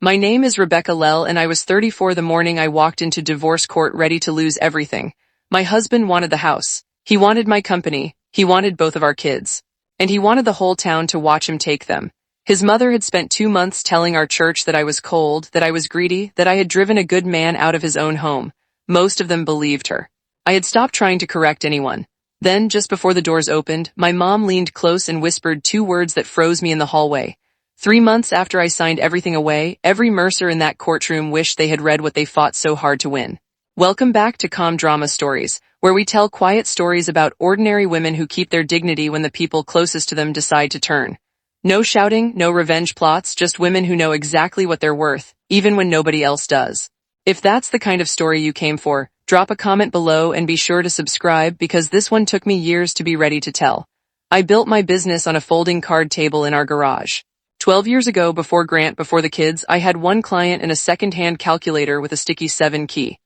My name is Rebecca Lell and I was 34 the morning I walked into divorce court ready to lose everything. My husband wanted the house. He wanted my company. He wanted both of our kids. And he wanted the whole town to watch him take them. His mother had spent 2 months telling our church that I was cold, that I was greedy, that I had driven a good man out of his own home. Most of them believed her. I had stopped trying to correct anyone. Then, just before the doors opened, my mom leaned close and whispered 2 words that froze me in the hallway. 3 months after I signed everything away, every Mercer in that courtroom wished they had read what they fought so hard to win. Welcome back to Calm Drama Stories, where we tell quiet stories about ordinary women who keep their dignity when the people closest to them decide to turn. No shouting, no revenge plots, just women who know exactly what they're worth, even when nobody else does. If that's the kind of story you came for, drop a comment below and be sure to subscribe because this one took me years to be ready to tell. I built my business on a folding card table in our garage. 12 years ago, before the kids, I had one client and a second-hand calculator with a sticky 7 key.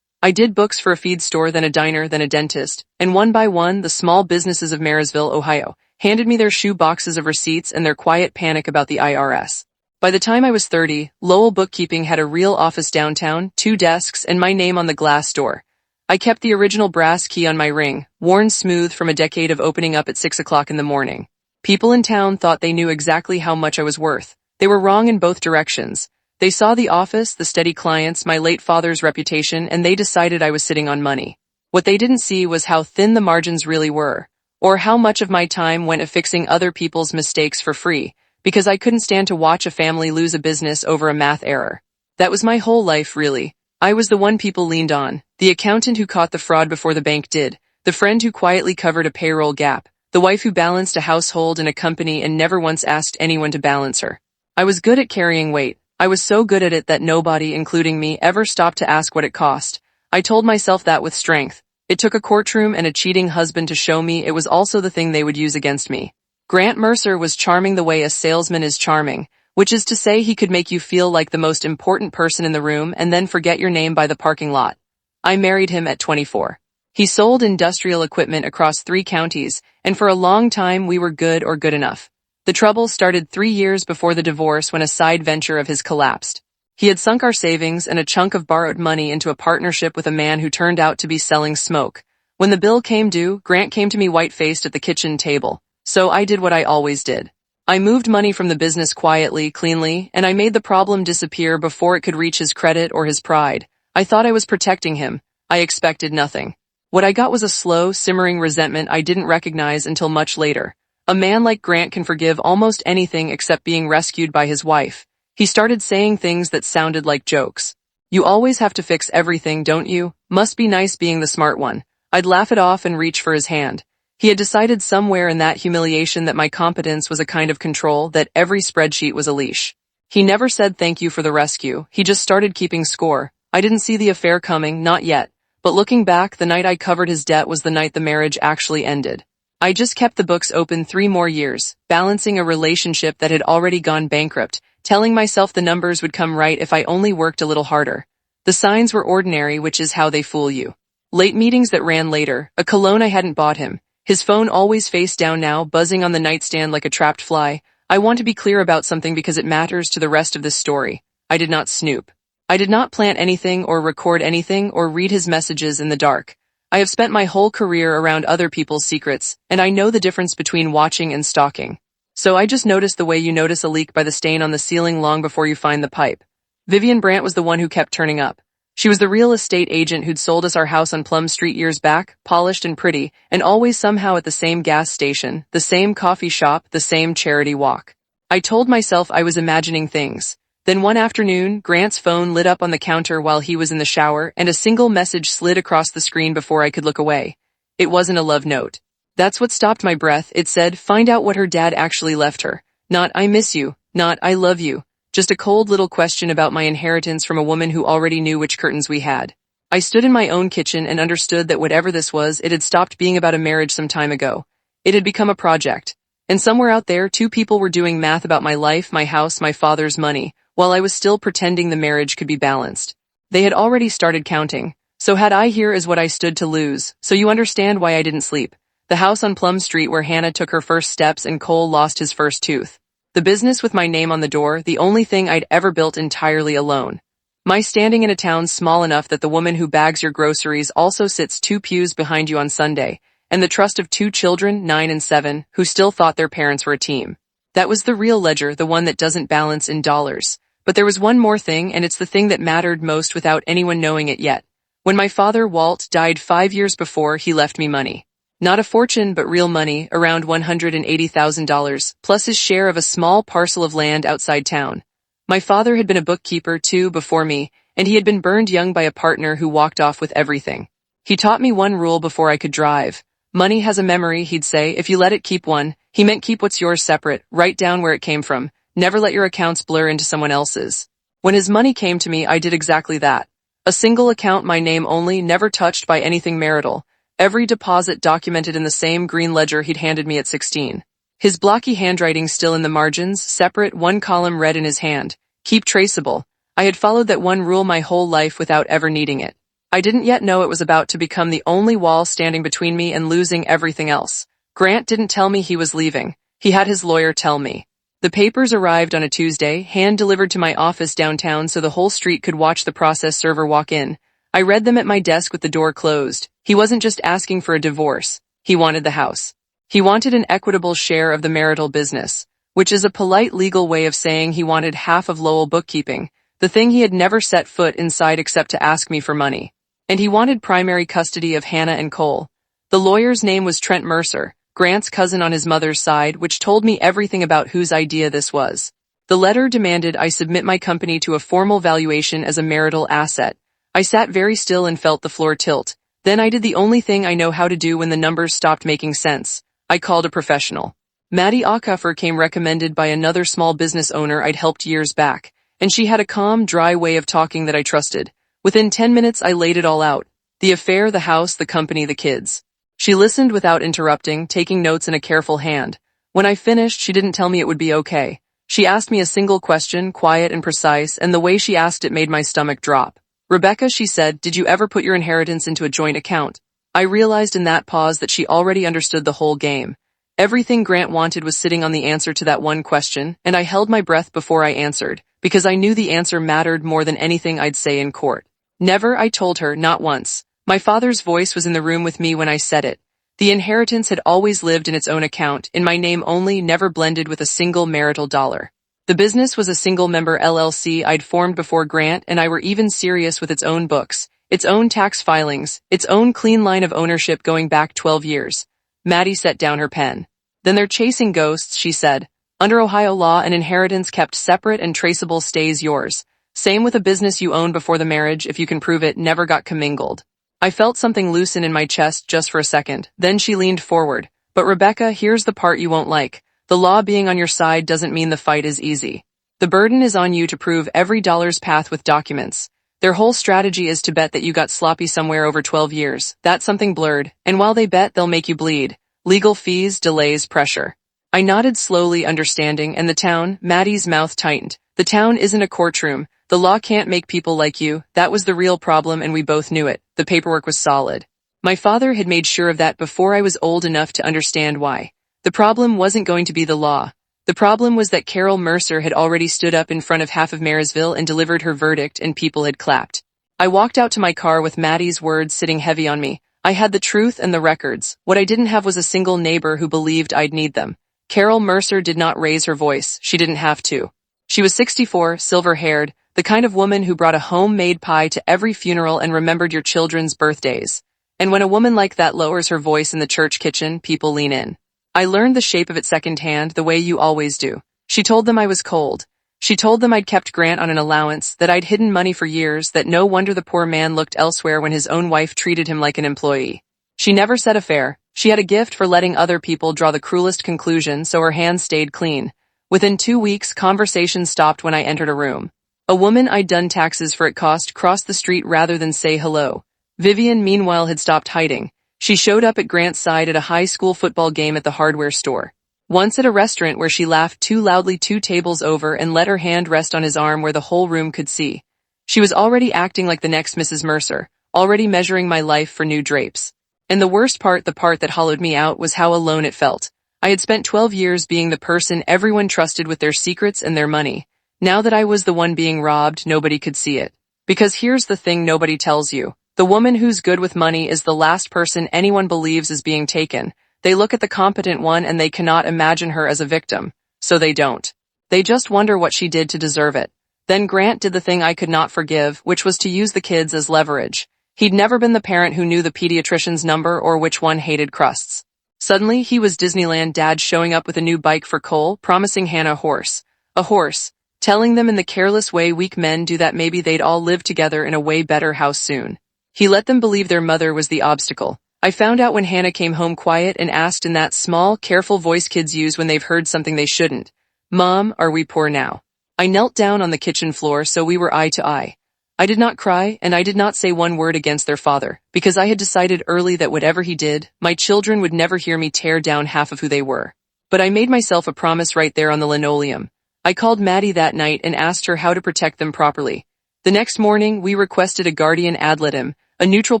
I did books for a feed store, then a diner, then a dentist, and one by one, the small businesses of Marysville, Ohio, handed me their shoe boxes of receipts and their quiet panic about the IRS. By the time I was 30, Lowell Bookkeeping had a real office downtown, 2 desks, and my name on the glass door. I kept the original brass key on my ring, worn smooth from a decade of opening up at 6 o'clock in the morning. People in town thought they knew exactly how much I was worth. They were wrong in both directions. They saw the office, the steady clients, my late father's reputation, and they decided I was sitting on money. What they didn't see was how thin the margins really were, or how much of my time went at fixing other people's mistakes for free, because I couldn't stand to watch a family lose a business over a math error. That was my whole life, really. I was the one people leaned on, the accountant who caught the fraud before the bank did, the friend who quietly covered a payroll gap, the wife who balanced a household and a company and never once asked anyone to balance her. I was good at carrying weight. I was so good at it that nobody, including me, ever stopped to ask what it cost. I told myself that with strength. It took a courtroom and a cheating husband to show me it was also the thing they would use against me. Grant Mercer was charming the way a salesman is charming, which is to say he could make you feel like the most important person in the room and then forget your name by the parking lot. I married him at 24. He sold industrial equipment across 3 counties, and for a long time we were good or good enough. The trouble started 3 years before the divorce when a side venture of his collapsed. He had sunk our savings and a chunk of borrowed money into a partnership with a man who turned out to be selling smoke. When the bill came due, Grant came to me white-faced at the kitchen table. So I did what I always did. I moved money from the business quietly, cleanly, and I made the problem disappear before it could reach his credit or his pride. I thought I was protecting him. I expected nothing. What I got was a slow, simmering resentment I didn't recognize until much later. A man like Grant can forgive almost anything except being rescued by his wife. He started saying things that sounded like jokes. You always have to fix everything, don't you? Must be nice being the smart one. I'd laugh it off and reach for his hand. He had decided somewhere in that humiliation that my competence was a kind of control, that every spreadsheet was a leash. He never said thank you for the rescue. He just started keeping score. I didn't see the affair coming, not yet. But looking back, the night I covered his debt was the night the marriage actually ended. I just kept the books open 3 more years, balancing a relationship that had already gone bankrupt, telling myself the numbers would come right if I only worked a little harder. The signs were ordinary, which is how they fool you. Late meetings that ran later, a cologne I hadn't bought him, his phone always face down now, buzzing on the nightstand like a trapped fly. I want to be clear about something because it matters to the rest of this story. I did not snoop. I did not plant anything or record anything or read his messages in the dark. I have spent my whole career around other people's secrets, and I know the difference between watching and stalking. So I just noticed the way you notice a leak by the stain on the ceiling long before you find the pipe. Vivian Brandt was the one who kept turning up. She was the real estate agent who'd sold us our house on Plum Street years back, polished and pretty, and always somehow at the same gas station, the same coffee shop, the same charity walk. I told myself I was imagining things. Then one afternoon, Grant's phone lit up on the counter while he was in the shower, and a single message slid across the screen before I could look away. It wasn't a love note. That's what stopped my breath. It said, find out what her dad actually left her. Not, I miss you. Not, I love you. Just a cold little question about my inheritance from a woman who already knew which curtains we had. I stood in my own kitchen and understood that whatever this was, it had stopped being about a marriage some time ago. It had become a project. And somewhere out there, 2 people were doing math about my life, my house, my father's money, while I was still pretending the marriage could be balanced. They had already started counting. So had I, here is what I stood to lose, so you understand why I didn't sleep. The house on Plum Street where Hannah took her first steps and Cole lost his first tooth. The business with my name on the door, the only thing I'd ever built entirely alone. My standing in a town small enough that the woman who bags your groceries also sits 2 pews behind you on Sunday, and the trust of 2 children, 9 and 7, who still thought their parents were a team. That was the real ledger, the one that doesn't balance in dollars. But there was one more thing, and it's the thing that mattered most without anyone knowing it yet. When my father, Walt, died 5 years before, he left me money. Not a fortune, but real money, around $180,000, plus his share of a small parcel of land outside town. My father had been a bookkeeper, too, before me, and he had been burned young by a partner who walked off with everything. He taught me one rule before I could drive. Money has a memory, he'd say, if you let it keep one. He meant keep what's yours separate, write down where it came from, never let your accounts blur into someone else's. When his money came to me, I did exactly that. A single account, my name only, never touched by anything marital. Every deposit documented in the same green ledger he'd handed me at 16. His blocky handwriting still in the margins, separate, one column read in his hand. Keep traceable. I had followed that one rule my whole life without ever needing it. I didn't yet know it was about to become the only wall standing between me and losing everything else. Grant didn't tell me he was leaving. He had his lawyer tell me. The papers arrived on a Tuesday, hand-delivered to my office downtown so the whole street could watch the process server walk in. I read them at my desk with the door closed. He wasn't just asking for a divorce. He wanted the house. He wanted an equitable share of the marital business, which is a polite legal way of saying he wanted half of Lowell bookkeeping, the thing he had never set foot inside except to ask me for money. And he wanted primary custody of Hannah and Cole. The lawyer's name was Trent Mercer, Grant's cousin on his mother's side, which told me everything about whose idea this was. The letter demanded I submit my company to a formal valuation as a marital asset. I sat very still and felt the floor tilt. Then I did the only thing I know how to do when the numbers stopped making sense. I called a professional. Maddie Acoffer came recommended by another small business owner I'd helped years back, and she had a calm, dry way of talking that I trusted. Within 10 minutes I laid it all out. The affair, the house, the company, the kids. She listened without interrupting, taking notes in a careful hand. When I finished, she didn't tell me it would be okay. She asked me a single question, quiet and precise, and the way she asked it made my stomach drop. Rebecca, she said, did you ever put your inheritance into a joint account? I realized in that pause that she already understood the whole game. Everything Grant wanted was sitting on the answer to that one question, and I held my breath before I answered, because I knew the answer mattered more than anything I'd say in court. Never, I told her, not once. My father's voice was in the room with me when I said it. The inheritance had always lived in its own account, in my name only, never blended with a single marital dollar. The business was a single-member LLC I'd formed before Grant and I were even serious with its own books, its own tax filings, its own clean line of ownership going back 12 years. Maddie set down her pen. Then they're chasing ghosts, she said. Under Ohio law, an inheritance kept separate and traceable stays yours. Same with a business you owned before the marriage, if you can prove it, never got commingled. I felt something loosen in my chest just for a second. Then she leaned forward. But Rebecca, here's the part you won't like. The law being on your side doesn't mean the fight is easy. The burden is on you to prove every dollar's path with documents. Their whole strategy is to bet that you got sloppy somewhere over 12 years. That's something blurred. And while they bet, they'll make you bleed. Legal fees, delays, pressure. I nodded slowly, understanding, and the town, Maddie's mouth tightened. The town isn't a courtroom. The law can't make people like you. That was the real problem, and we both knew it. The paperwork was solid. My father had made sure of that before I was old enough to understand why. The problem wasn't going to be the law. The problem was that Carol Mercer had already stood up in front of half of Marysville and delivered her verdict, and people had clapped. I walked out to my car with Maddie's words sitting heavy on me. I had the truth and the records. What I didn't have was a single neighbor who believed I'd need them. Carol Mercer did not raise her voice. She didn't have to. She was 64, silver-haired, the kind of woman who brought a homemade pie to every funeral and remembered your children's birthdays. And when a woman like that lowers her voice in the church kitchen, people lean in. I learned the shape of it secondhand, the way you always do. She told them I was cold. She told them I'd kept Grant on an allowance, that I'd hidden money for years, that no wonder the poor man looked elsewhere when his own wife treated him like an employee. She never said affair. She had a gift for letting other people draw the cruelest conclusion, so her hands stayed clean. Within 2 weeks, conversation stopped when I entered a room. A woman I'd done taxes for at cost crossed the street rather than say hello. Vivian, meanwhile, had stopped hiding. She showed up at Grant's side at a high school football game at the hardware store. Once at a restaurant where she laughed too loudly 2 tables over and let her hand rest on his arm where the whole room could see. She was already acting like the next Mrs. Mercer, already measuring my life for new drapes. And the worst part, the part that hollowed me out, was how alone it felt. I had spent 12 years being the person everyone trusted with their secrets and their money. Now that I was the one being robbed, nobody could see it. Because here's the thing nobody tells you. The woman who's good with money is the last person anyone believes is being taken. They look at the competent one and they cannot imagine her as a victim. So they don't. They just wonder what she did to deserve it. Then Grant did the thing I could not forgive, which was to use the kids as leverage. He'd never been the parent who knew the pediatrician's number or which one hated crusts. Suddenly, he was Disneyland dad showing up with a new bike for Cole, promising Hannah a horse. A horse. Telling them in the careless way weak men do that maybe they'd all live together in a way better house soon. He let them believe their mother was the obstacle. I found out when Hannah came home quiet and asked in that small, careful voice kids use when they've heard something they shouldn't. Mom, are we poor now? I knelt down on the kitchen floor so we were eye to eye. I did not cry, and I did not say one word against their father, because I had decided early that whatever he did, my children would never hear me tear down half of who they were. But I made myself a promise right there on the linoleum. I called Maddie that night and asked her how to protect them properly. The next morning, we requested a guardian ad litem, a neutral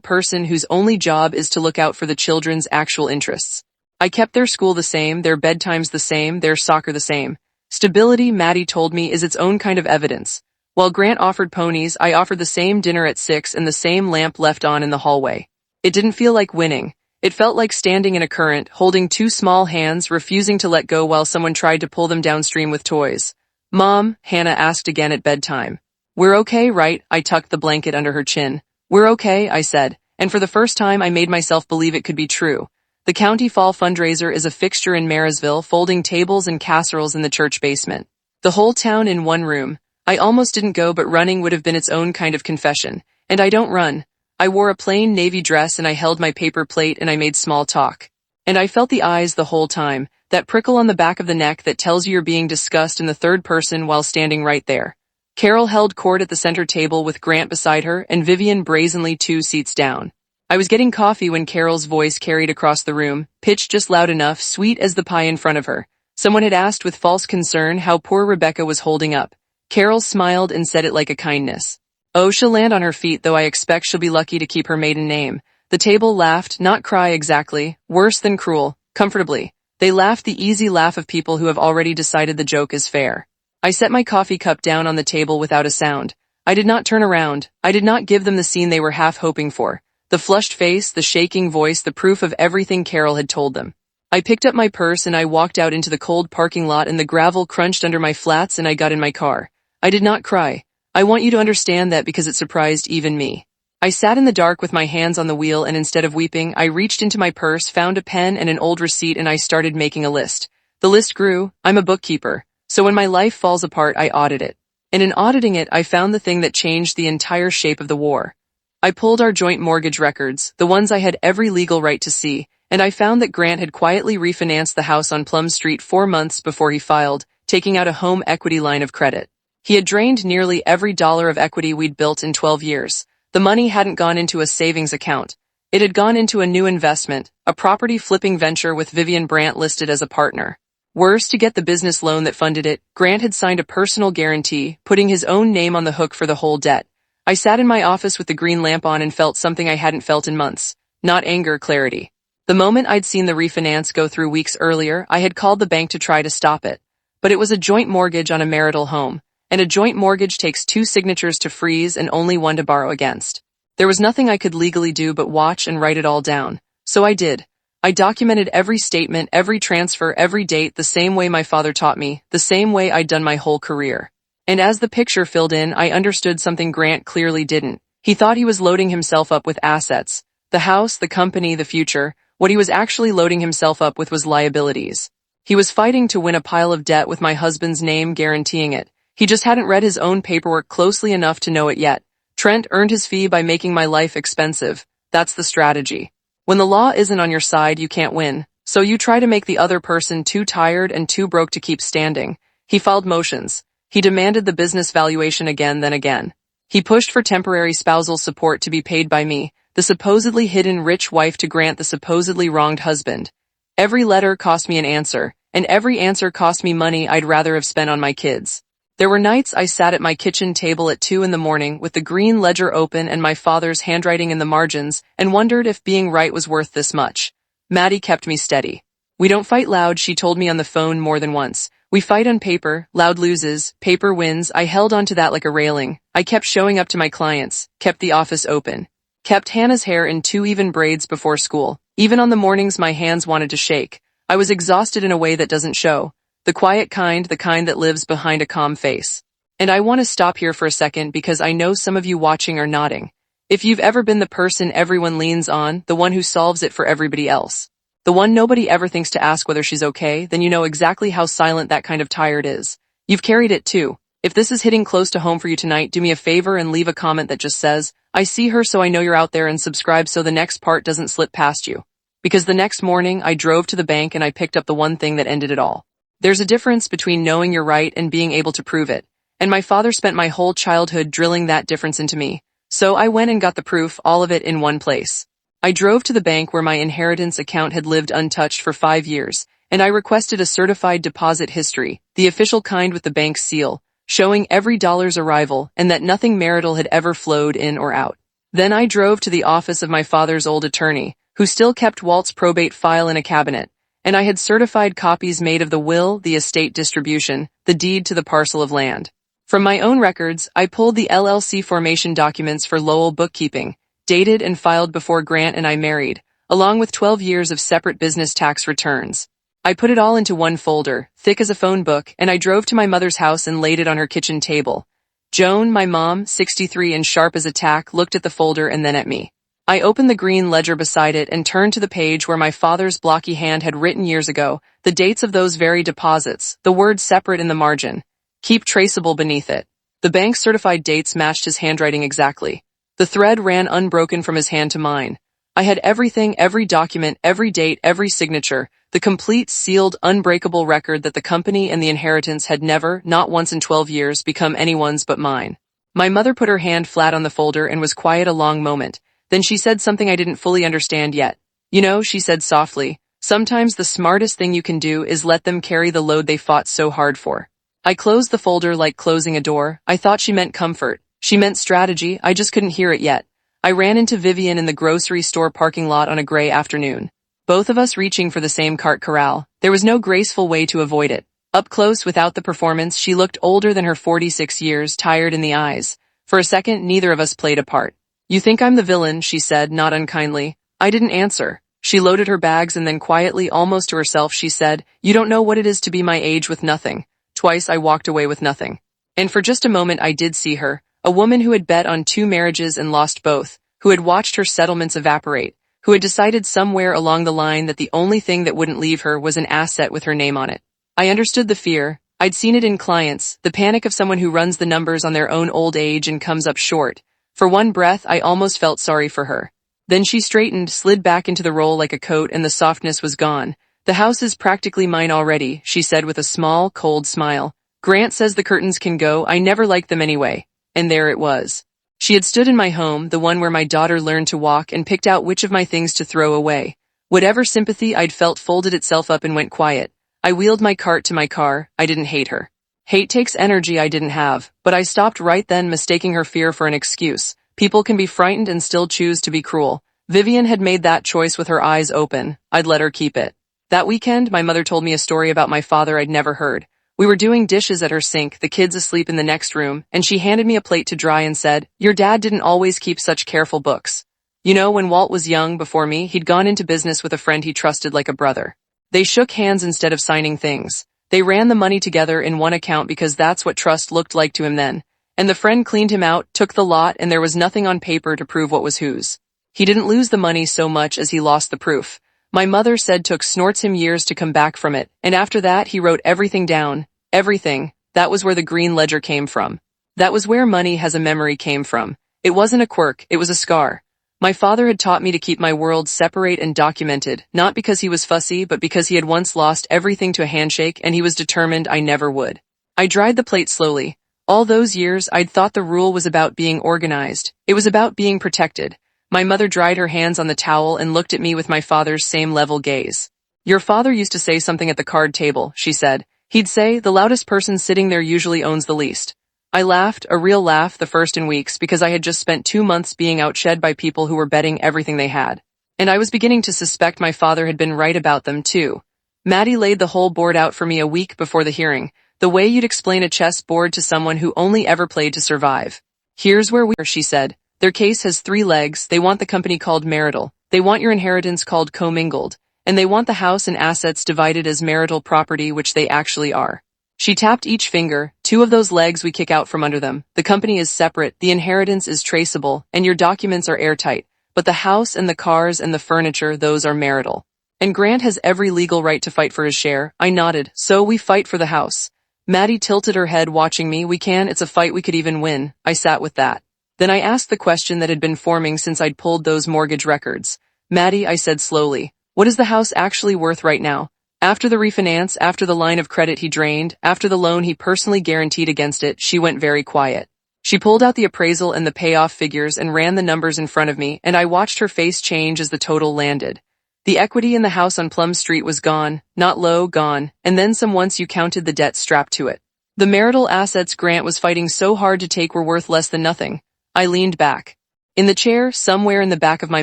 person whose only job is to look out for the children's actual interests. I kept their school the same, their bedtimes the same, their soccer the same. Stability, Maddie told me, is its own kind of evidence. While Grant offered ponies, I offered the same dinner at 6 and the same lamp left on in the hallway. It didn't feel like winning. It felt like standing in a current, holding two small hands, refusing to let go while someone tried to pull them downstream with toys. Mom, Hannah asked again at bedtime. We're okay, right? I tucked the blanket under her chin. We're okay, I said, and for the first time I made myself believe it could be true. The County Fall fundraiser is a fixture in Marysville, folding tables and casseroles in the church basement. The whole town in one room. I almost didn't go, but running would have been its own kind of confession. And I don't run. I wore a plain navy dress and I held my paper plate and I made small talk. And I felt the eyes the whole time, that prickle on the back of the neck that tells you you're being discussed in the third person while standing right there. Carol held court at the center table with Grant beside her and Vivian brazenly 2 seats down. I was getting coffee when Carol's voice carried across the room, pitched just loud enough, sweet as the pie in front of her. Someone had asked with false concern how poor Rebecca was holding up. Carol smiled and said it like a kindness. Oh, she'll land on her feet, though I expect she'll be lucky to keep her maiden name. The table laughed, not cry exactly, worse than cruel, comfortably. They laughed the easy laugh of people who have already decided the joke is fair. I set my coffee cup down on the table without a sound. I did not turn around. I did not give them the scene they were half hoping for. The flushed face, the shaking voice, the proof of everything Carol had told them. I picked up my purse and I walked out into the cold parking lot and the gravel crunched under my flats and I got in my car. I did not cry. I want you to understand that because it surprised even me. I sat in the dark with my hands on the wheel and instead of weeping, I reached into my purse, found a pen and an old receipt and I started making a list. The list grew. I'm a bookkeeper. So when my life falls apart, I audit it. And in auditing it, I found the thing that changed the entire shape of the war. I pulled our joint mortgage records, the ones I had every legal right to see, and I found that Grant had quietly refinanced the house on Plum Street 4 months before he filed, taking out a home equity line of credit. He had drained nearly every dollar of equity we'd built in 12 years. The money hadn't gone into a savings account. It had gone into a new investment, a property flipping venture with Vivian Brandt listed as a partner. Worse, to get the business loan that funded it, Grant had signed a personal guarantee, putting his own name on the hook for the whole debt. I sat in my office with the green lamp on and felt something I hadn't felt in months. Not anger, clarity. The moment I'd seen the refinance go through weeks earlier, I had called the bank to try to stop it. But it was a joint mortgage on a marital home, and a joint mortgage takes 2 signatures to freeze and only 1 to borrow against. There was nothing I could legally do but watch and write it all down. So I did. I documented every statement, every transfer, every date the same way my father taught me, the same way I'd done my whole career. And as the picture filled in, I understood something Grant clearly didn't. He thought he was loading himself up with assets. The house, the company, the future. What he was actually loading himself up with was liabilities. He was fighting to win a pile of debt with my husband's name guaranteeing it. He just hadn't read his own paperwork closely enough to know it yet. Trent earned his fee by making my life expensive. That's the strategy. When the law isn't on your side, you can't win. So you try to make the other person too tired and too broke to keep standing. He filed motions. He demanded the business valuation again, then again. He pushed for temporary spousal support to be paid by me, the supposedly hidden rich wife, to Grant, the supposedly wronged husband. Every letter cost me an answer, and every answer cost me money I'd rather have spent on my kids. There were nights I sat at my kitchen table at 2 in the morning with the green ledger open and my father's handwriting in the margins and wondered if being right was worth this much. Maddie kept me steady. We don't fight loud, she told me on the phone more than once. We fight on paper, loud loses, paper wins. I held onto that like a railing. I kept showing up to my clients, kept the office open, kept Hannah's hair in 2 even braids before school. Even on the mornings my hands wanted to shake. I was exhausted in a way that doesn't show. The quiet kind, the kind that lives behind a calm face. And I want to stop here for a second because I know some of you watching are nodding. If you've ever been the person everyone leans on, the one who solves it for everybody else, the one nobody ever thinks to ask whether she's okay, then you know exactly how silent that kind of tired is. You've carried it too. If this is hitting close to home for you tonight, do me a favor and leave a comment that just says, "I see her," so I know you're out there, and subscribe so the next part doesn't slip past you. Because the next morning, I drove to the bank and I picked up the one thing that ended it all. There's a difference between knowing you're right and being able to prove it. And my father spent my whole childhood drilling that difference into me. So I went and got the proof, all of it in one place. I drove to the bank where my inheritance account had lived untouched for 5 years, and I requested a certified deposit history, the official kind with the bank's seal, showing every dollar's arrival and that nothing marital had ever flowed in or out. Then I drove to the office of my father's old attorney, who still kept Walt's probate file in a cabinet, and I had certified copies made of the will, the estate distribution, the deed to the parcel of land. From my own records, I pulled the LLC formation documents for Lowell bookkeeping, dated and filed before Grant and I married, along with 12 years of separate business tax returns. I put it all into one folder, thick as a phone book, and I drove to my mother's house and laid it on her kitchen table. Joan, my mom, 63 and sharp as a tack, looked at the folder and then at me. I opened the green ledger beside it and turned to the page where my father's blocky hand had written years ago the dates of those very deposits, the word separate in the margin. Keep traceable beneath it. The bank's certified dates matched his handwriting exactly. The thread ran unbroken from his hand to mine. I had everything, every document, every date, every signature, the complete, sealed, unbreakable record that the company and the inheritance had never, not once in 12 years, become anyone's but mine. My mother put her hand flat on the folder and was quiet a long moment. Then she said something I didn't fully understand yet. "You know," she said softly, "sometimes the smartest thing you can do is let them carry the load they fought so hard for." I closed the folder like closing a door. I thought she meant comfort. She meant strategy. I just couldn't hear it yet. I ran into Vivian in the grocery store parking lot on a gray afternoon. Both of us reaching for the same cart corral. There was no graceful way to avoid it. Up close, without the performance, she looked older than her 46 years, tired in the eyes. For a second, neither of us played a part. "You think I'm the villain," she said, not unkindly. I didn't answer. She loaded her bags and then quietly, almost to herself, she said, "You don't know what it is to be my age with nothing." Twice I walked away with nothing. And for just a moment I did see her. A woman who had bet on 2 marriages and lost both, who had watched her settlements evaporate, who had decided somewhere along the line that the only thing that wouldn't leave her was an asset with her name on it. I understood the fear. I'd seen it in clients, the panic of someone who runs the numbers on their own old age and comes up short. For one breath, I almost felt sorry for her. Then she straightened, slid back into the roll like a coat, and the softness was gone. "The house is practically mine already," she said with a small, cold smile. "Grant says the curtains can go. I never liked them anyway." And there it was. She had stood in my home, the one where my daughter learned to walk, and picked out which of my things to throw away. Whatever sympathy I'd felt folded itself up and went quiet. I wheeled my cart to my car. I didn't hate her. Hate takes energy I didn't have, but I stopped right then, mistaking her fear for an excuse. People can be frightened and still choose to be cruel. Vivian had made that choice with her eyes open. I'd let her keep it. That weekend, my mother told me a story about my father I'd never heard. We were doing dishes at her sink, the kids asleep in the next room, and she handed me a plate to dry and said, "Your dad didn't always keep such careful books. You know, when Walt was young, before me, he'd gone into business with a friend he trusted like a brother. They shook hands instead of signing things. They ran the money together in one account because that's what trust looked like to him then. And the friend cleaned him out, took the lot, and there was nothing on paper to prove what was whose. He didn't lose the money so much as he lost the proof. My mother said took snorts him years to come back from it, and after that he wrote everything down. Everything. That was where the green ledger came from. That was where money has a memory came from. It wasn't a quirk, it was a scar. My father had taught me to keep my world separate and documented, not because he was fussy, but because he had once lost everything to a handshake and he was determined I never would. I dried the plate slowly. All those years, I'd thought the rule was about being organized. It was about being protected. My mother dried her hands on the towel and looked at me with my father's same level gaze. "Your father used to say something at the card table," she said. "He'd say, the loudest person sitting there usually owns the least." I laughed, a real laugh, the first in weeks, because I had just spent 2 months being outshed by people who were betting everything they had. And I was beginning to suspect my father had been right about them too. Maddie laid the whole board out for me a week before the hearing, the way you'd explain a chess board to someone who only ever played to survive. Here's where we are, she said. Their case has 3 legs. They want the company called marital. They want your inheritance called commingled. And they want the house and assets divided as marital property, which they actually are. She tapped each finger. 2 of those legs we kick out from under them. The company is separate, the inheritance is traceable, and your documents are airtight. But the house and the cars and the furniture, those are marital. And Grant has every legal right to fight for his share. I nodded. So we fight for the house. Maddie tilted her head, watching me. We can. It's a fight we could even win. I sat with that. Then I asked the question that had been forming since I'd pulled those mortgage records. Maddie, I said slowly, what is the house actually worth right now? After the refinance, after the line of credit he drained, after the loan he personally guaranteed against it, she went very quiet. She pulled out the appraisal and the payoff figures and ran the numbers in front of me, and I watched her face change as the total landed. The equity in the house on Plum Street was gone, not low, gone, and then some once you counted the debt strapped to it. The marital assets Grant was fighting so hard to take were worth less than nothing. I leaned back. In the chair, somewhere in the back of my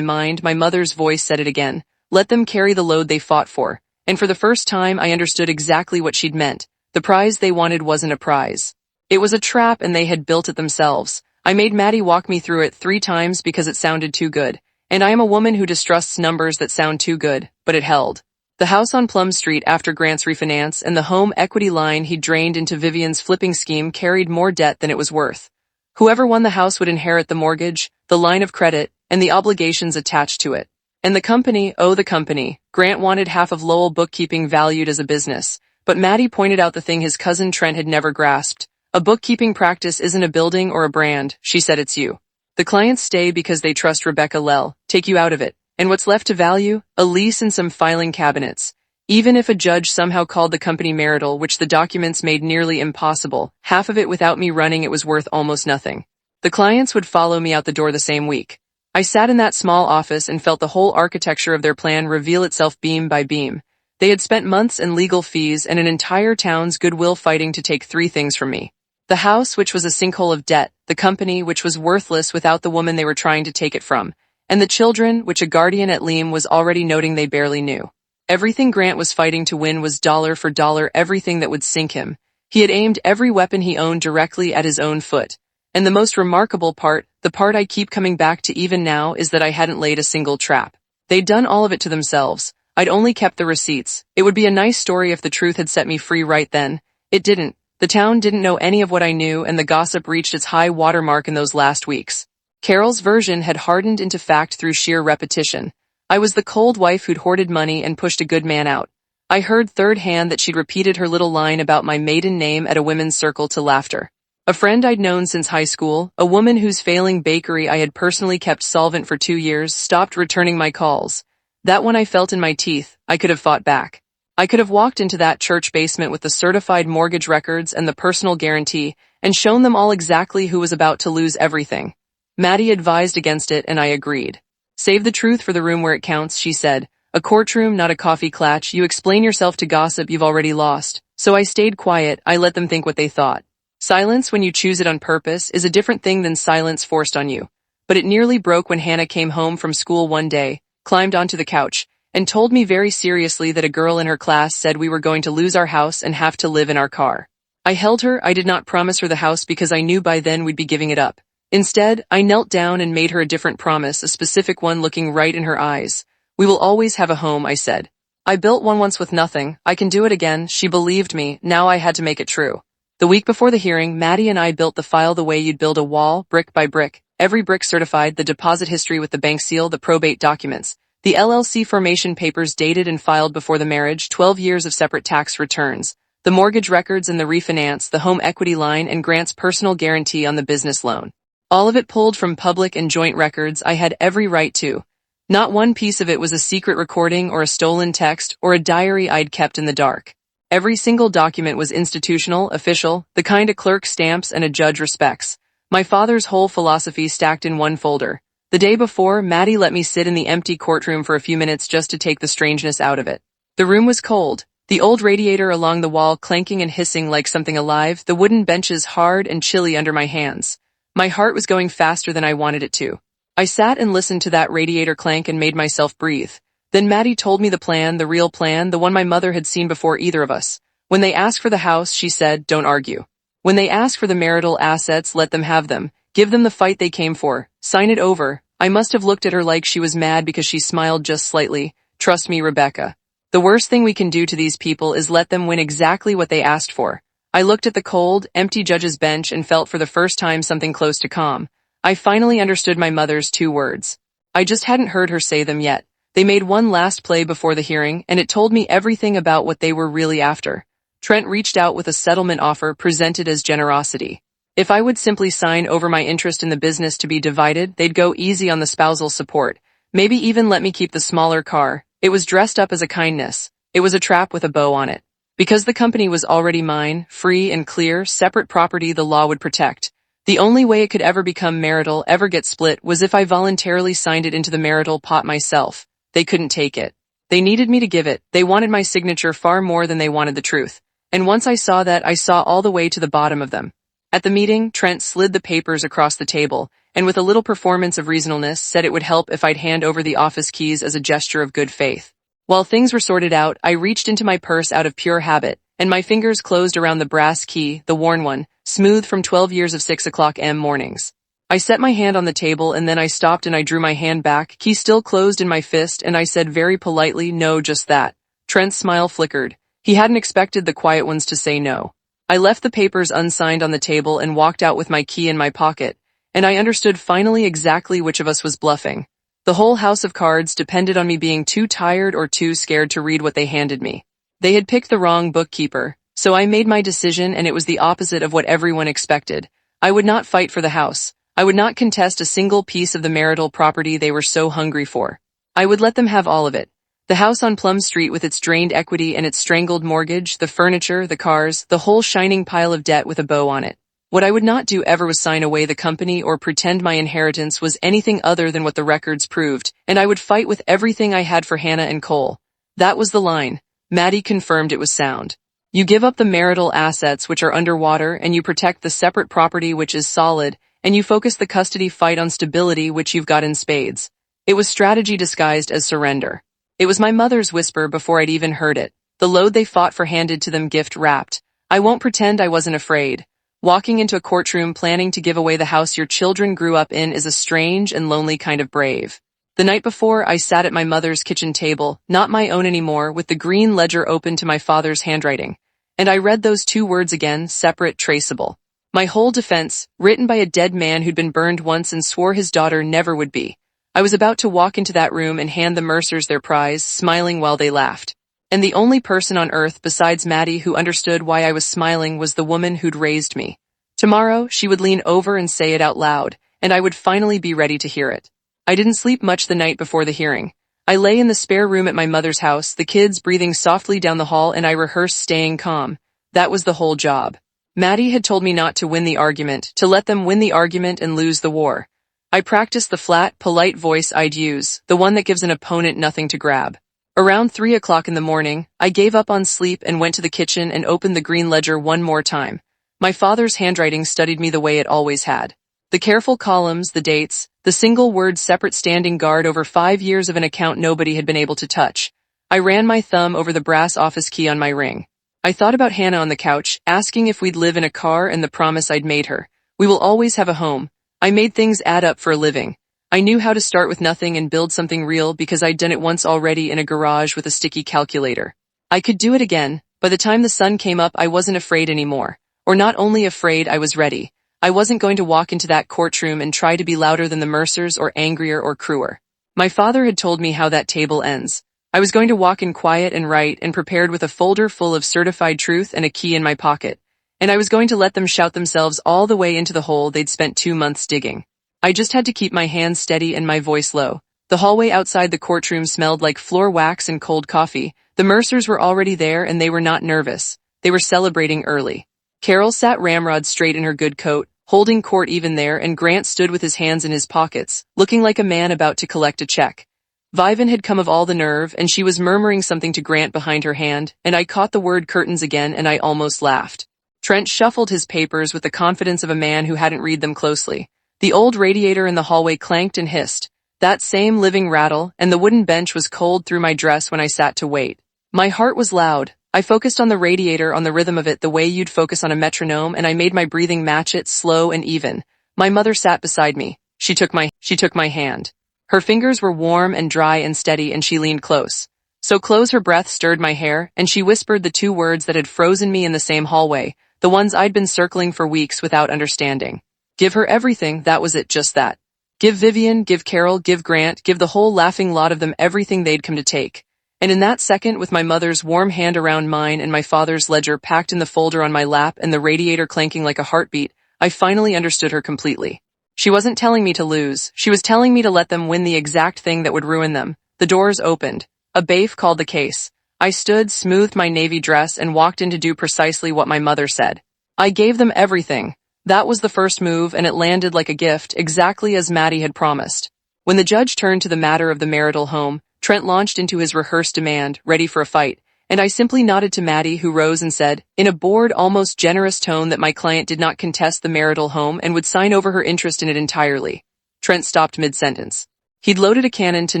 mind, my mother's voice said it again. Let them carry the load they fought for. And for the first time, I understood exactly what she'd meant. The prize they wanted wasn't a prize. It was a trap, and they had built it themselves. I made Maddie walk me through it 3 times because it sounded too good. And I am a woman who distrusts numbers that sound too good, but it held. The house on Plum Street after Grant's refinance and the home equity line he drained into Vivian's flipping scheme carried more debt than it was worth. Whoever won the house would inherit the mortgage, the line of credit, and the obligations attached to it. And the company, the company. Grant wanted half of Lowell bookkeeping valued as a business, but Maddie pointed out the thing his cousin Trent had never grasped. A bookkeeping practice isn't a building or a brand, she said, it's you. The clients stay because they trust Rebecca Lell, take you out of it. And what's left to value? A lease and some filing cabinets. Even if a judge somehow called the company marital, which the documents made nearly impossible, half of it without me running it was worth almost nothing. The clients would follow me out the door the same week. I sat in that small office and felt the whole architecture of their plan reveal itself beam by beam. They had spent months in legal fees and an entire town's goodwill fighting to take 3 things from me. The house, which was a sinkhole of debt, the company, which was worthless without the woman they were trying to take it from, and the children, which a guardian at Liam was already noting they barely knew. Everything Grant was fighting to win was dollar for dollar everything that would sink him. He had aimed every weapon he owned directly at his own foot. And the most remarkable part, the part I keep coming back to even now, is that I hadn't laid a single trap. They'd done all of it to themselves. I'd only kept the receipts. It would be a nice story if the truth had set me free right then. It didn't. The town didn't know any of what I knew, and the gossip reached its high watermark in those last weeks. Carol's version had hardened into fact through sheer repetition. I was the cold wife who'd hoarded money and pushed a good man out. I heard third hand that she'd repeated her little line about my maiden name at a women's circle to laughter. A friend I'd known since high school, a woman whose failing bakery I had personally kept solvent for 2 years, stopped returning my calls. That one I felt in my teeth. I could have fought back. I could have walked into that church basement with the certified mortgage records and the personal guarantee and shown them all exactly who was about to lose everything. Maddie advised against it, and I agreed. Save the truth for the room where it counts, she said. A courtroom, not a coffee klatch. You explain yourself to gossip you've already lost. So I stayed quiet. I let them think what they thought. Silence, when you choose it on purpose, is a different thing than silence forced on you. But it nearly broke when Hannah came home from school one day, climbed onto the couch, and told me very seriously that a girl in her class said we were going to lose our house and have to live in our car. I held her. I did not promise her the house because I knew by then we'd be giving it up. Instead, I knelt down and made her a different promise, a specific one, looking right in her eyes. We will always have a home, I said. I built one once with nothing. I can do it again. She believed me. Now I had to make it true. The week before the hearing, Maddie and I built the file the way you'd build a wall, brick by brick. Every brick certified, the deposit history with the bank seal, the probate documents, the LLC formation papers dated and filed before the marriage, 12 years of separate tax returns, the mortgage records and the refinance, the home equity line, and Grant's personal guarantee on the business loan. All of it pulled from public and joint records I had every right to. Not one piece of it was a secret recording or a stolen text or a diary I'd kept in the dark. Every single document was institutional, official, the kind a clerk stamps and a judge respects. My father's whole philosophy stacked in one folder. The day before, Maddie let me sit in the empty courtroom for a few minutes just to take the strangeness out of it. The room was cold. The old radiator along the wall clanking and hissing like something alive, the wooden benches hard and chilly under my hands. My heart was going faster than I wanted it to. I sat and listened to that radiator clank and made myself breathe. Then Maddie told me the plan, the real plan, the one my mother had seen before either of us. When they ask for the house, she said, don't argue. When they ask for the marital assets, let them have them. Give them the fight they came for. Sign it over. I must have looked at her like she was mad because she smiled just slightly. Trust me, Rebecca. The worst thing we can do to these people is let them win exactly what they asked for. I looked at the cold, empty judge's bench and felt for the first time something close to calm. I finally understood my mother's 2 words. I just hadn't heard her say them yet. They made one last play before the hearing, and it told me everything about what they were really after. Trent reached out with a settlement offer presented as generosity. If I would simply sign over my interest in the business to be divided, they'd go easy on the spousal support. Maybe even let me keep the smaller car. It was dressed up as a kindness. It was a trap with a bow on it. Because the company was already mine, free and clear, separate property the law would protect. The only way it could ever become marital, ever get split, was if I voluntarily signed it into the marital pot myself. They couldn't take it. They needed me to give it. They wanted my signature far more than they wanted the truth. And once I saw that, I saw all the way to the bottom of them. At the meeting, Trent slid the papers across the table, and with a little performance of reasonableness said it would help if I'd hand over the office keys as a gesture of good faith. While things were sorted out, I reached into my purse out of pure habit, and my fingers closed around the brass key, the worn one, smooth from 12 years of 6 o'clock m mornings. I set my hand on the table and then I stopped and I drew my hand back, key still closed in my fist, and I said very politely, no, just that. Trent's smile flickered. He hadn't expected the quiet ones to say no. I left the papers unsigned on the table and walked out with my key in my pocket, and I understood finally exactly which of us was bluffing. The whole house of cards depended on me being too tired or too scared to read what they handed me. They had picked the wrong bookkeeper, so I made my decision and it was the opposite of what everyone expected. I would not fight for the house. I would not contest a single piece of the marital property they were so hungry for. I would let them have all of it. The house on Plum Street with its drained equity and its strangled mortgage, the furniture, the cars, the whole shining pile of debt with a bow on it. What I would not do ever was sign away the company or pretend my inheritance was anything other than what the records proved, and I would fight with everything I had for Hannah and Cole. That was the line. Maddie confirmed it was sound. You give up the marital assets which are underwater, and you protect the separate property which is solid, and you focus the custody fight on stability which you've got in spades. It was strategy disguised as surrender. It was my mother's whisper before I'd even heard it. The load they fought for handed to them gift wrapped. I won't pretend I wasn't afraid. Walking into a courtroom planning to give away the house your children grew up in is a strange and lonely kind of brave. The night before, I sat at my mother's kitchen table, not my own anymore, with the green ledger open to my father's handwriting. And I read those 2 words again, separate, traceable. My whole defense, written by a dead man who'd been burned once and swore his daughter never would be. I was about to walk into that room and hand the Mercers their prize, smiling while they laughed. And the only person on earth besides Maddie who understood why I was smiling was the woman who'd raised me. Tomorrow, she would lean over and say it out loud, and I would finally be ready to hear it. I didn't sleep much the night before the hearing. I lay in the spare room at my mother's house, the kids breathing softly down the hall, and I rehearsed staying calm. That was the whole job. Maddie had told me not to win the argument, to let them win the argument and lose the war. I practiced the flat, polite voice I'd use, the one that gives an opponent nothing to grab. Around 3 o'clock in the morning, I gave up on sleep and went to the kitchen and opened the green ledger one more time. My father's handwriting studied me the way it always had. The careful columns, the dates, the single word separate standing guard over 5 years of an account nobody had been able to touch. I ran my thumb over the brass office key on my ring. I thought about Hannah on the couch, asking if we'd live in a car and the promise I'd made her. We will always have a home. I made things add up for a living. I knew how to start with nothing and build something real because I'd done it once already in a garage with a sticky calculator. I could do it again. By the time the sun came up, I wasn't afraid anymore. Or not only afraid, I was ready. I wasn't going to walk into that courtroom and try to be louder than the Mercers or angrier or crueler. My father had told me how that table ends. I was going to walk in quiet and write and prepared with a folder full of certified truth and a key in my pocket. And I was going to let them shout themselves all the way into the hole they'd spent 2 months digging. I just had to keep my hands steady and my voice low. The hallway outside the courtroom smelled like floor wax and cold coffee. The Mercers were already there and they were not nervous. They were celebrating early. Carol sat ramrod straight in her good coat, holding court even there, and Grant stood with his hands in his pockets, looking like a man about to collect a check. Vivian had come of all the nerve, and she was murmuring something to Grant behind her hand, and I caught the word curtains again and I almost laughed. Trent shuffled his papers with the confidence of a man who hadn't read them closely. The old radiator in the hallway clanked and hissed. That same living rattle, and the wooden bench was cold through my dress when I sat to wait. My heart was loud. I focused on the radiator, on the rhythm of it, the way you'd focus on a metronome, and I made my breathing match it, slow and even. My mother sat beside me. She took my hand. Her fingers were warm and dry and steady, and she leaned close. So close her breath stirred my hair, and she whispered the two words that had frozen me in the same hallway, the ones I'd been circling for weeks without understanding. Give her everything, that was it, just that. Give Vivian, give Carol, give Grant, give the whole laughing lot of them everything they'd come to take. And in that second, with my mother's warm hand around mine and my father's ledger packed in the folder on my lap and the radiator clanking like a heartbeat, I finally understood her completely. She wasn't telling me to lose. She was telling me to let them win the exact thing that would ruin them. The doors opened. A bailiff called the case. I stood, smoothed my navy dress, and walked in to do precisely what my mother said. I gave them everything. That was the first move, and it landed like a gift, exactly as Maddie had promised. When the judge turned to the matter of the marital home, Trent launched into his rehearsed demand, ready for a fight, and I simply nodded to Maddie, who rose and said, in a bored, almost generous tone, that my client did not contest the marital home and would sign over her interest in it entirely. Trent stopped mid-sentence. He'd loaded a cannon to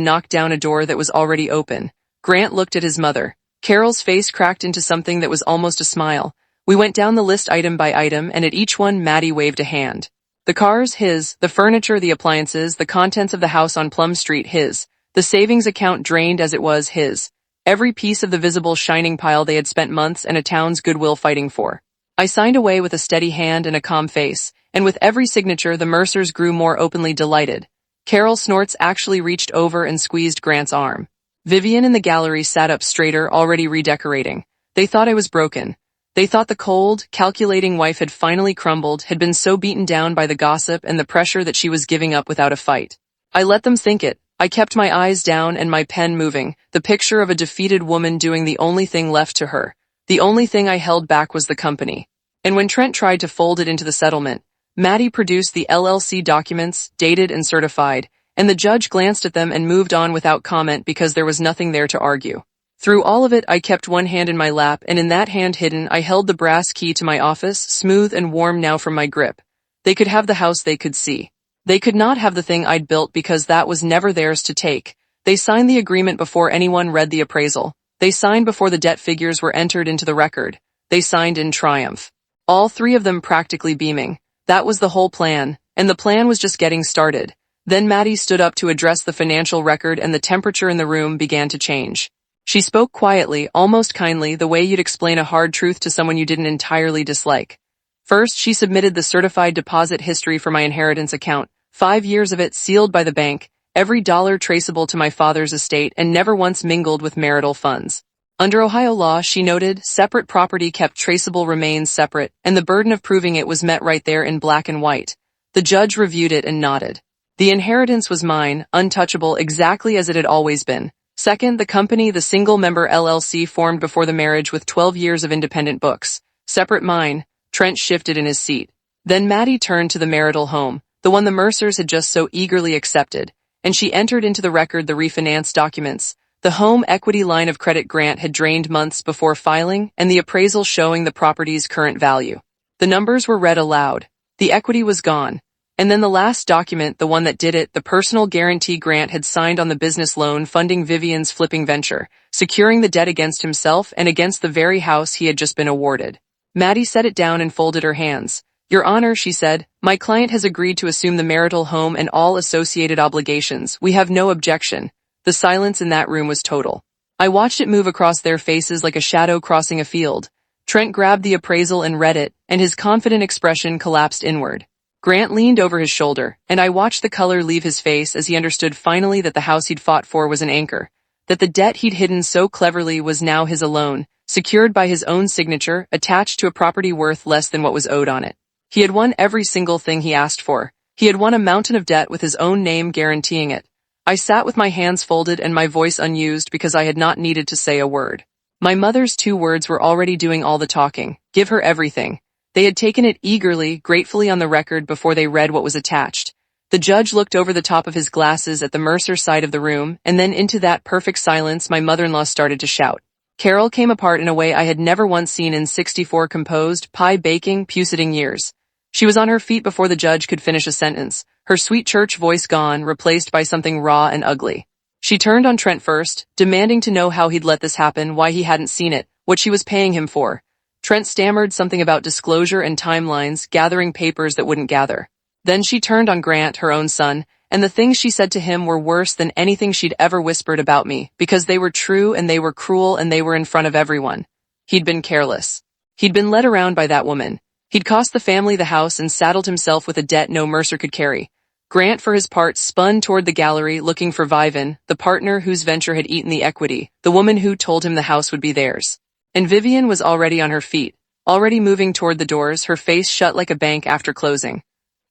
knock down a door that was already open. Grant looked at his mother. Carol's face cracked into something that was almost a smile. We went down the list item by item, and at each one Maddie waved a hand. The cars, his. The furniture, the appliances, the contents of the house on Plum Street, his. The savings account, drained as it was, his. Every piece of the visible shining pile they had spent months and a town's goodwill fighting for. I signed away with a steady hand and a calm face, and with every signature the Mercers grew more openly delighted. Carol Snorts actually reached over and squeezed Grant's arm. Vivian in the gallery sat up straighter, already redecorating. They thought I was broken. They thought the cold, calculating wife had finally crumbled, had been so beaten down by the gossip and the pressure that she was giving up without a fight. I let them think it. I kept my eyes down and my pen moving, the picture of a defeated woman doing the only thing left to her. The only thing I held back was the company. And when Trent tried to fold it into the settlement, Maddie produced the LLC documents, dated and certified, and the judge glanced at them and moved on without comment because there was nothing there to argue. Through all of it, I kept one hand in my lap, and in that hand hidden, I held the brass key to my office, smooth and warm now from my grip. They could have the house they could see. They could not have the thing I'd built because that was never theirs to take. They signed the agreement before anyone read the appraisal. They signed before the debt figures were entered into the record. They signed in triumph. All three of them practically beaming. That was the whole plan, and the plan was just getting started. Then Maddie stood up to address the financial record, and the temperature in the room began to change. She spoke quietly, almost kindly, the way you'd explain a hard truth to someone you didn't entirely dislike. First, she submitted the certified deposit history for my inheritance account, 5 years of it sealed by the bank, every dollar traceable to my father's estate and never once mingled with marital funds. Under Ohio law, she noted, separate property kept traceable remains separate, and the burden of proving it was met right there in black and white. The judge reviewed it and nodded. The inheritance was mine, untouchable, exactly as it had always been. Second, the company, the single-member LLC formed before the marriage with 12 years of independent books. Separate mine. Trent shifted in his seat. Then Maddie turned to the marital home, the one the Mercers had just so eagerly accepted, and she entered into the record the refinance documents. The home equity line of credit Grant had drained months before filing, and the appraisal showing the property's current value. The numbers were read aloud. The equity was gone. And then the last document, the one that did it, the personal guarantee Grant had signed on the business loan funding Vivian's flipping venture, securing the debt against himself and against the very house he had just been awarded. Maddie set it down and folded her hands. Your Honor, she said, my client has agreed to assume the marital home and all associated obligations. We have no objection. The silence in that room was total. I watched it move across their faces like a shadow crossing a field. Trent grabbed the appraisal and read it, and his confident expression collapsed inward. Grant leaned over his shoulder, and I watched the color leave his face as he understood finally that the house he'd fought for was an anchor, that the debt he'd hidden so cleverly was now his alone, secured by his own signature, attached to a property worth less than what was owed on it. He had won every single thing he asked for. He had won a mountain of debt with his own name guaranteeing it. I sat with my hands folded and my voice unused because I had not needed to say a word. My mother's 2 words were already doing all the talking. Give her everything. They had taken it eagerly, gratefully on the record before they read what was attached. The judge looked over the top of his glasses at the Mercer side of the room, and then into that perfect silence my mother-in-law started to shout. Carol came apart in a way I had never once seen in 64 composed, pie-baking, pusiding years. She was on her feet before the judge could finish a sentence, her sweet church voice gone, replaced by something raw and ugly. She turned on Trent first, demanding to know how he'd let this happen, why he hadn't seen it, what she was paying him for. Trent stammered something about disclosure and timelines, gathering papers that wouldn't gather. Then she turned on Grant, her own son, and the things she said to him were worse than anything she'd ever whispered about me, because they were true and they were cruel and they were in front of everyone. He'd been careless. He'd been led around by that woman. He'd cost the family the house and saddled himself with a debt no Mercer could carry. Grant, for his part, spun toward the gallery looking for Vivian, the partner whose venture had eaten the equity, the woman who told him the house would be theirs. And Vivian was already on her feet, already moving toward the doors, her face shut like a bank after closing.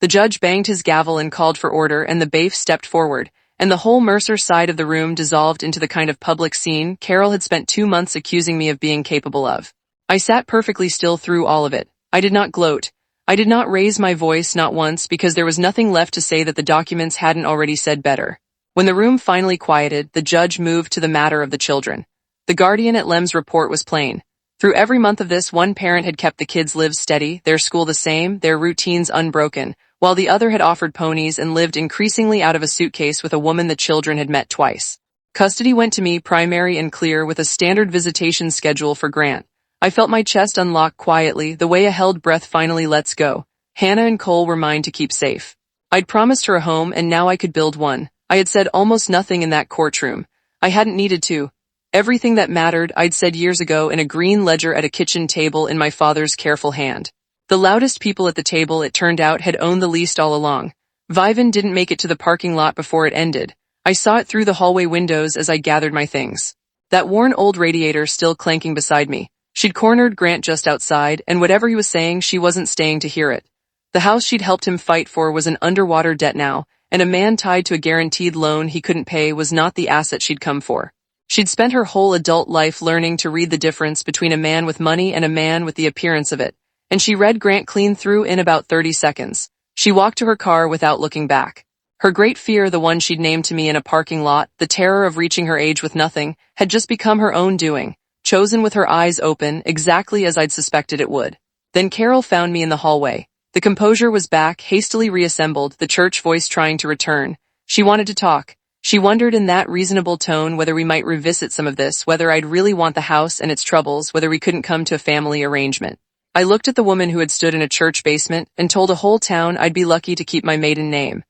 The judge banged his gavel and called for order, and the bailiff stepped forward, and the whole Mercer side of the room dissolved into the kind of public scene Carol had spent 2 months accusing me of being capable of. I sat perfectly still through all of it. I did not gloat. I did not raise my voice, not once, because there was nothing left to say that the documents hadn't already said better. When the room finally quieted, the judge moved to the matter of the children. The guardian at Lem's report was plain. Through every month of this, one parent had kept the kids' lives steady, their school the same, their routines unbroken, while the other had offered ponies and lived increasingly out of a suitcase with a woman the children had met twice. Custody went to me, primary and clear, with a standard visitation schedule for Grant. I felt my chest unlock quietly, the way a held breath finally lets go. Hannah and Cole were mine to keep safe. I'd promised her a home, and now I could build one. I had said almost nothing in that courtroom. I hadn't needed to. Everything that mattered I'd said years ago in a green ledger at a kitchen table in my father's careful hand. The loudest people at the table, it turned out, had owned the least all along. Vivian didn't make it to the parking lot before it ended. I saw it through the hallway windows as I gathered my things. That worn old radiator still clanking beside me. She'd cornered Grant just outside, and whatever he was saying, she wasn't staying to hear it. The house she'd helped him fight for was an underwater debt now, and a man tied to a guaranteed loan he couldn't pay was not the asset she'd come for. She'd spent her whole adult life learning to read the difference between a man with money and a man with the appearance of it, and she read Grant clean through in about 30 seconds. She walked to her car without looking back. Her great fear, the one she'd named to me in a parking lot, the terror of reaching her age with nothing, had just become her own doing. Chosen with her eyes open, exactly as I'd suspected it would. Then Carol found me in the hallway. The composure was back, hastily reassembled, the church voice trying to return. She wanted to talk. She wondered in that reasonable tone whether we might revisit some of this, whether I'd really want the house and its troubles, whether we couldn't come to a family arrangement. I looked at the woman who had stood in a church basement and told a whole town I'd be lucky to keep my maiden name.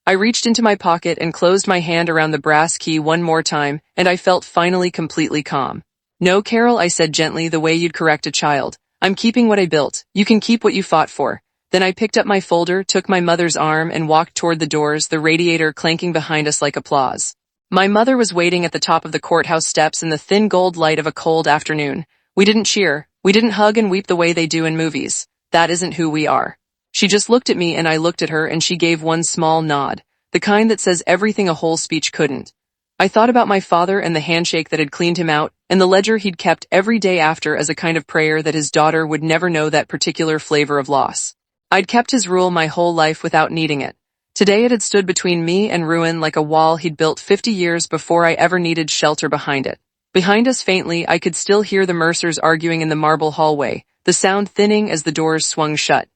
I reached into my pocket and closed my hand around the brass key one more time, and I felt finally completely calm. "No, Carol," I said gently, the way you'd correct a child. "I'm keeping what I built. You can keep what you fought for." Then I picked up my folder, took my mother's arm, and walked toward the doors, the radiator clanking behind us like applause. My mother was waiting at the top of the courthouse steps in the thin gold light of a cold afternoon. We didn't cheer. We didn't hug and weep the way they do in movies. That isn't who we are. She just looked at me and I looked at her, and she gave one small nod, the kind that says everything a whole speech couldn't. I thought about my father and the handshake that had cleaned him out, and the ledger he'd kept every day after as a kind of prayer that his daughter would never know that particular flavor of loss. I'd kept his rule my whole life without needing it. Today it had stood between me and ruin like a wall he'd built 50 years before I ever needed shelter behind it. Behind us faintly, I could still hear the Mercers arguing in the marble hallway, the sound thinning as the doors swung shut.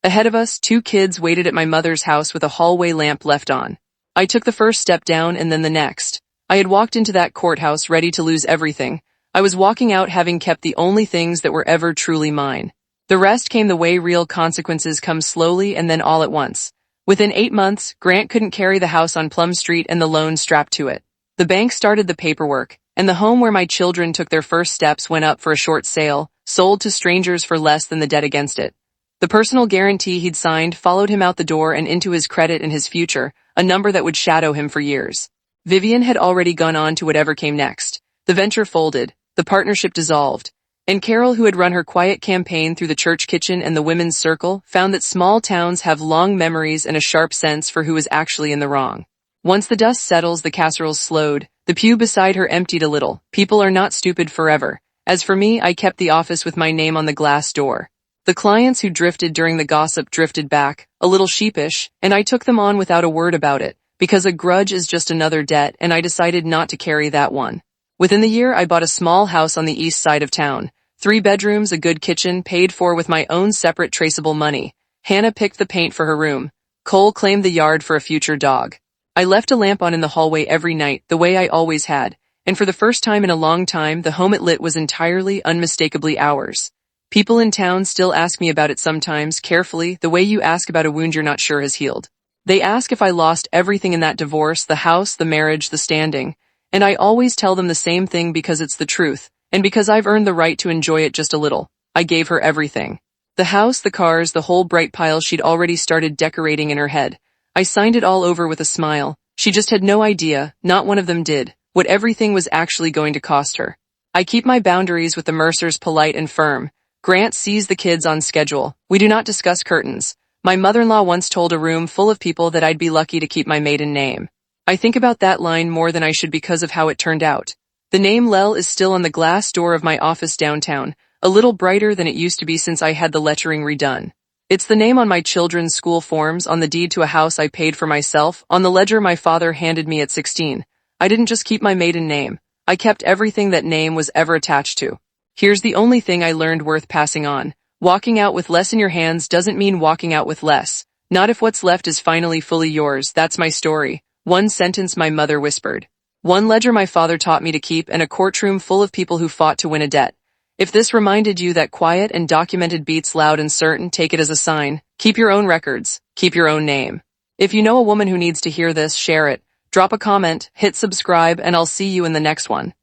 Ahead of us, 2 kids waited at my mother's house with a hallway lamp left on. I took the first step down and then the next. I had walked into that courthouse ready to lose everything. I was walking out having kept the only things that were ever truly mine. The rest came the way real consequences come slowly and then all at once. Within 8 months, Grant couldn't carry the house on Plum Street and the loan strapped to it. The bank started the paperwork, and the home where my children took their first steps went up for a short sale, sold to strangers for less than the debt against it. The personal guarantee he'd signed followed him out the door and into his credit and his future, a number that would shadow him for years. Vivian had already gone on to whatever came next. The venture folded, the partnership dissolved, and Carol, who had run her quiet campaign through the church kitchen and the women's circle, found that small towns have long memories and a sharp sense for who is actually in the wrong. Once the dust settles, the casseroles slowed, the pew beside her emptied a little. People are not stupid forever. As for me, I kept the office with my name on the glass door. The clients who drifted during the gossip drifted back, a little sheepish, and I took them on without a word about it, because a grudge is just another debt, and I decided not to carry that one. Within the year, I bought a small house on the east side of town, 3 bedrooms, a good kitchen, paid for with my own separate traceable money. Hannah picked the paint for her room. Cole claimed the yard for a future dog. I left a lamp on in the hallway every night, the way I always had, and for the first time in a long time, the home it lit was entirely, unmistakably ours. People in town still ask me about it sometimes, carefully, the way you ask about a wound you're not sure has healed. They ask if I lost everything in that divorce, the house, the marriage, the standing, and I always tell them the same thing because it's the truth, and because I've earned the right to enjoy it just a little. I gave her everything. The house, the cars, the whole bright pile she'd already started decorating in her head. I signed it all over with a smile. She just had no idea, not one of them did, what everything was actually going to cost her. I keep my boundaries with the Mercers polite and firm. Grant sees the kids on schedule. We do not discuss curtains. My mother-in-law once told a room full of people that I'd be lucky to keep my maiden name. I think about that line more than I should because of how it turned out. The name Lel is still on the glass door of my office downtown, a little brighter than it used to be since I had the lettering redone. It's the name on my children's school forms, on the deed to a house I paid for myself, on the ledger my father handed me at 16. I didn't just keep my maiden name. I kept everything that name was ever attached to. Here's the only thing I learned worth passing on. Walking out with less in your hands doesn't mean walking out with less. Not if what's left is finally fully yours. That's my story. One sentence my mother whispered. One ledger my father taught me to keep, and a courtroom full of people who fought to win a debt. If this reminded you that quiet and documented beats loud and certain, take it as a sign. Keep your own records. Keep your own name. If you know a woman who needs to hear this, share it. Drop a comment, hit subscribe, and I'll see you in the next one.